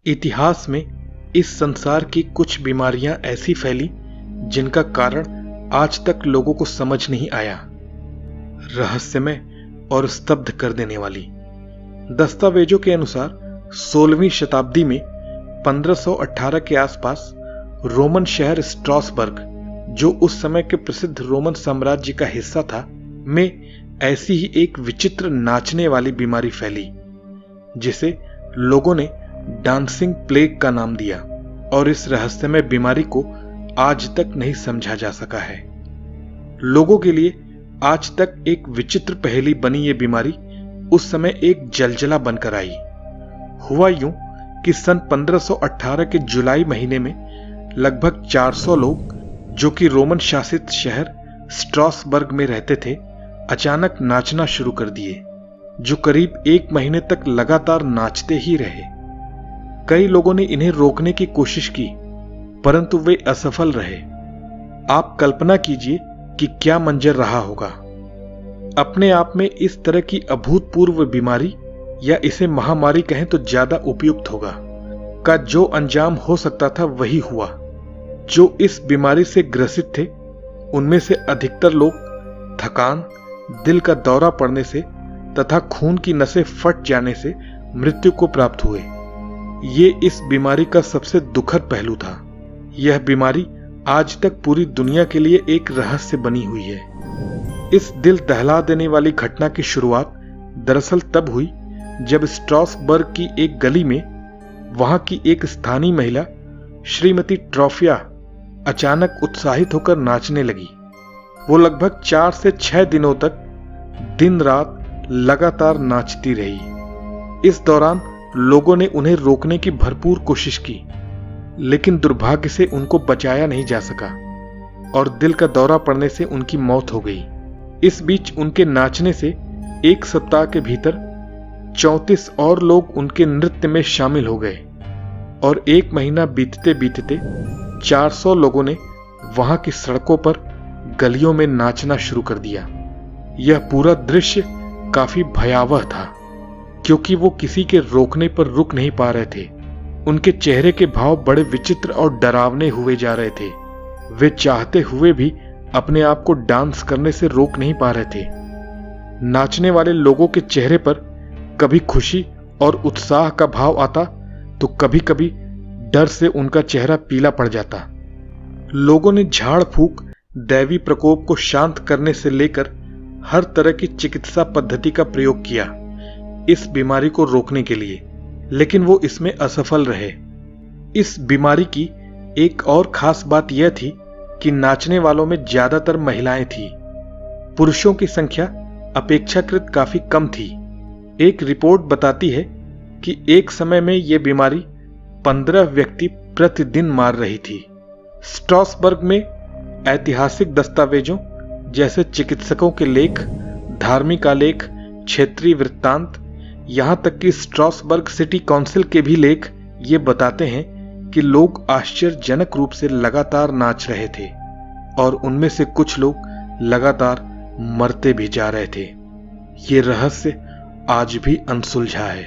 इतिहास में इस संसार की कुछ बीमारियां ऐसी फैली जिनका कारण आज तक लोगों को समझ नहीं आया। रहस्यमय और स्तब्ध कर देने वाली। दस्तावेजों के अनुसार 16वीं शताब्दी में 1518 के आसपास रोमन शहर स्ट्रासबर्ग, जो उस समय के प्रसिद्ध रोमन साम्राज्य का हिस्सा था, में ऐसी ही एक विचित्र नाचने वाली बीमारी फैली, जिसे लोगों ने डांसिंग प्लेग का नाम दिया, और इस रहस्यमय बीमारी को आज तक नहीं समझा जा सका है। लोगों के लिए आज तक एक विचित्र पहेली बनी ये बीमारी उस समय एक जलजला बनकर आई। हुआ यूं कि सन 1518 के जुलाई महीने में लगभग 400 लोग, जो कि रोमन शासित शहर स्ट्रासबर्ग में रहते थे, अचानक नाचना शुरू कर दिए, जो करीब 1 महीने तक लगातार नाचते ही रहे। कई लोगों ने इन्हें रोकने की कोशिश की, परंतु वे असफल रहे। आप कल्पना कीजिए कि क्या मंजर रहा होगा। अपने आप में इस तरह की अभूतपूर्व बीमारी, या इसे महामारी कहें तो ज्यादा उपयुक्त होगा, का जो अंजाम हो सकता था वही हुआ। जो इस बीमारी से ग्रसित थे उनमें से अधिकतर लोग थकान, दिल का दौरा पड़ने से तथा खून की नसें फट जाने से मृत्यु को प्राप्त हुए। ये इस बीमारी का सबसे दुखद पहलू था। यह बीमारी आज तक पूरी दुनिया के लिए एक रहस्य बनी हुई है। इस दिल दहला देने वाली घटना की शुरुआत दरअसल तब हुई जब स्ट्रासबर्ग की एक गली में वहां की एक स्थानीय महिला श्रीमती ट्रॉफिया अचानक उत्साहित होकर नाचने लगी। वो लगभग 4 से 6 दिनों तक दिन रात लगातार नाचती रही। इस दौरान लोगों ने उन्हें रोकने की भरपूर कोशिश की, लेकिन दुर्भाग्य से उनको बचाया नहीं जा सका और दिल का दौरा पड़ने से उनकी मौत हो गई। इस बीच उनके नाचने से 1 सप्ताह के भीतर 34 और लोग उनके नृत्य में शामिल हो गए, और 1 महीना बीतते बीतते 400 लोगों ने वहां की सड़कों पर, गलियों में नाचना शुरू कर दिया। यह पूरा दृश्य काफी भयावह था, क्योंकि वो किसी के रोकने पर रुक नहीं पा रहे थे। उनके चेहरे के भाव बड़े विचित्र और डरावने हुए जा रहे थे। वे चाहते हुए भी अपने आप को डांस करने से रोक नहीं पा रहे थे। नाचने वाले लोगों के चेहरे पर कभी खुशी और उत्साह का भाव आता, तो कभी कभी डर से उनका चेहरा पीला पड़ जाता। लोगों ने झाड़ फूंक, दैवी प्रकोप को शांत करने से लेकर हर तरह की चिकित्सा पद्धति का प्रयोग किया इस बीमारी को रोकने के लिए, लेकिन वो इसमें असफल रहे। इस बीमारी की एक और खास बात यह थी कि नाचने वालों में ज्यादातर महिलाएं थीं। पुरुषों की संख्या अपेक्षाकृत काफी कम थी। एक रिपोर्ट बताती है कि एक समय में यह बीमारी 15 व्यक्ति प्रतिदिन मार रही थी। स्ट्रासबर्ग में ऐतिहासिक दस्तावेजों जैसे चिकित्सकों के लेख, धार्मिक आलेख, क्षेत्रीय वृत्तांत, यहां तक कि स्ट्रासबर्ग सिटी काउंसिल के भी लेख ये बताते हैं कि लोग आश्चर्यजनक रूप से लगातार नाच रहे थे, और उनमें से कुछ लोग लगातार मरते भी जा रहे थे। ये रहस्य आज भी अनसुलझा है।